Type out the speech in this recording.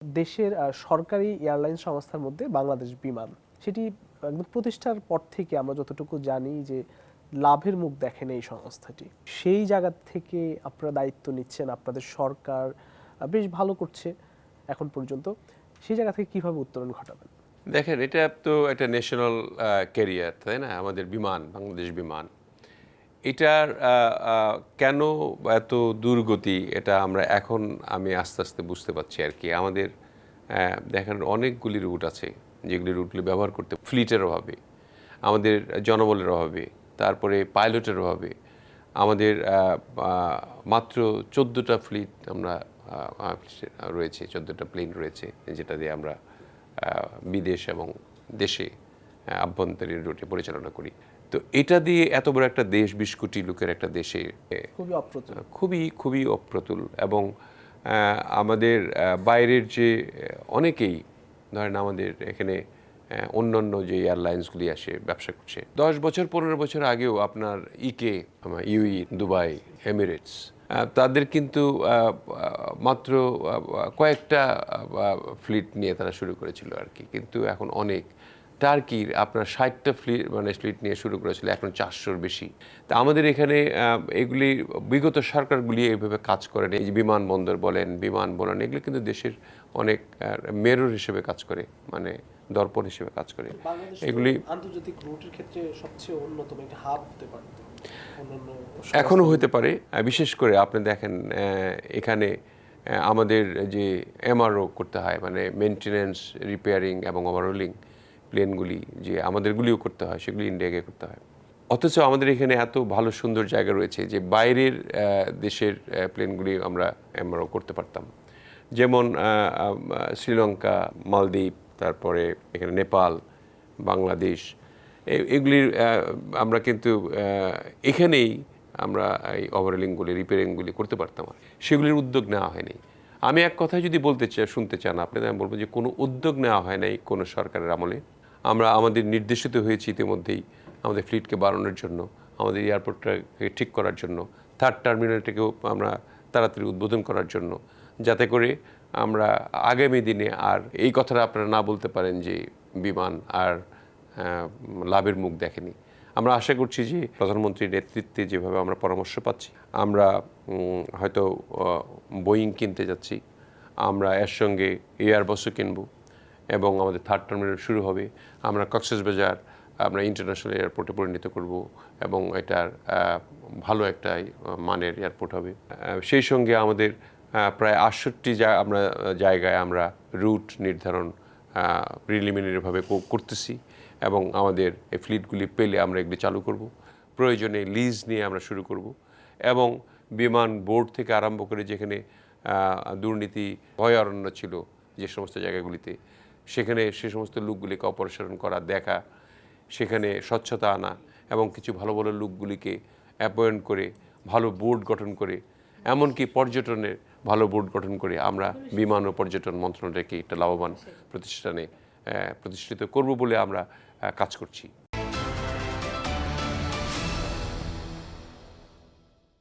দেশের সরকারি এয়ারলাইন সংস্থার মধ্যে বাংলাদেশ বিমান সেটি একদম প্রতিষ্ঠার পর থেকে আমরা যতটুকু জানি যে লাভের মুখ দেখেন এই সংস্থাটি। সেই জায়গা থেকে আপনারা দায়িত্ব নিচ্ছেন, আপনাদের সরকার বেশ ভালো করছে এখন পর্যন্ত। সেই জায়গা থেকে কিভাবে উত্তরণ ঘটাবেন? দেখেন, এটা তো একটা ন্যাশনাল ক্যারিয়ার, তাই না? আমাদের বিমান, বাংলাদেশ বিমান। এটার কেন এত দুর্গতি, এটা আমি আস্তে আস্তে বুঝতে পারছি আর কি। আমাদের দেখেন, অনেকগুলি রুট আছে যেগুলি রুটগুলি ব্যবহার করতে ফ্লিটের অভাবে, আমাদের জনবলের অভাবে, তারপরে পাইলটের অভাবে, আমাদের মাত্র 14টা ফ্লিট রয়েছে, 14টা প্লেন রয়েছে, যেটা দিয়ে আমরা বিদেশ এবং দেশে আভ্যন্তরীণ রুটে পরিচালনা করি। তো এটা দিয়ে এত বড় একটা দেশ, 20 কোটি লোকের একটা দেশে খুবই খুবই অপ্রতুল। এবং আমাদের বাইরের যে অনেকেই, ধরেন আমাদের এখানে অন্যান্য যে এয়ারলাইন্সগুলি আসে ব্যবসা করছে, 10 বছর 15 বছর আগেও আপনার ইউই, দুবাই, এমিরেটস, তাদের কিন্তু মাত্র কয়েকটা ফ্লিট নিয়ে তারা শুরু করেছিল আর কি। কিন্তু এখন অনেক, টার্কির আপনার 60টা ফ্লিট নিয়ে শুরু করেছিল, এখন 400-র বেশি। তা আমাদের এখানে এগুলি বিগত সরকারগুলি এইভাবে কাজ করেন। এই যে বিমানবন্দর বলেন, বিমান বলেন, এগুলো কিন্তু দেশের অনেক মেরর হিসেবে কাজ করে, মানে দর্পণ হিসেবে কাজ করে। এগুলি আন্তর্জাতিক রুটের ক্ষেত্রে সবচেয়ে অন্যতম একটা হাব হতে পারে, এখনও হতে পারে। বিশেষ করে আপনি দেখেন, এখানে আমাদের যে এমআরও করতে হয়, মানে মেনটেনেন্স, রিপেয়ারিং এবং ওভারহোলিং প্লেনগুলি যে আমাদেরগুলিও করতে হয়, সেগুলি ইন্ডিয়াকে করতে হয়। অথচ আমাদের এখানে এত ভালো সুন্দর জায়গা রয়েছে যে বাইরের দেশের প্লেনগুলি আমরা এমআরও করতে পারতাম। যেমন শ্রীলঙ্কা, মালদ্বীপ, তারপরে এখানে নেপাল, বাংলাদেশ, এগুলির আমরা কিন্তু এখানেই আমরা এই ওভারহোলিংগুলি, রিপেয়ারিংগুলি করতে পারতাম। সেগুলির উদ্যোগ নেওয়া হয়নি। আমি এক কথায় যদি শুনতে চান আপনাদের, আমি বলবো যে কোনো উদ্যোগ নেওয়া হয় নাই কোনো সরকারের আমলে। আমাদের নির্দেশিত হয়েছি ইতিমধ্যেই আমাদের ফ্লিটকে বাড়ানোর জন্য, আমাদের এয়ারপোর্টটাকে ঠিক করার জন্য, 3rd টার্মিনালটাকেও আমরা তাড়াতাড়ি উদ্বোধন করার জন্য, যাতে করে আমরা আগামী দিনে আর এই কথাটা আপনারা না বলতে পারেন যে বিমান আর লাভের মুখ দেখেনি। আমরা আশা করছি যে প্রধানমন্ত্রীর নেতৃত্বে যেভাবে আমরা পরামর্শ পাচ্ছি, আমরা হয়তো বোয়িং কিনতে যাচ্ছি, আমরা এর সঙ্গে এয়ারবাসও কিনব, এবং আমাদের 3rd টার্মিনাল শুরু হবে। আমরা কক্সবাজার আমরা ইন্টারন্যাশনাল এয়ারপোর্টে পরিণত করব, এবং এটার ভালো একটা মানের এয়ারপোর্ট হবে। সেই সঙ্গে আমাদের প্রায় 68 জায়গায় আমরা রুট নির্ধারণ প্রিলিমিনারিভাবে করতেছি, এবং আমাদের এই ফ্লিটগুলি পেলে আমরা এগুলি চালু করব। প্রয়োজনে লিজ নিয়ে আমরা শুরু করব, এবং বিমান বোর্ড থেকে আরম্ভ করে যেখানে দুর্নীতি ভয়ারণ্য ছিল যে সমস্ত জায়গাগুলিতে, সেখানে সে সমস্ত লোকগুলিকে অপসারণ করা, দেখা, সেখানে স্বচ্ছতা আনা, এবং কিছু ভালো ভালো লোকগুলিকে অ্যাপয়েন্ট করে ভালো বোর্ড গঠন করে, এমনকি পর্যটনের ভালো বোর্ড গঠন করে আমরা বিমান ও পর্যটন মন্ত্রণালয়কে একটা লাভবান প্রতিষ্ঠানে প্রতিষ্ঠিত করব বলে আমরা কাজ করছি।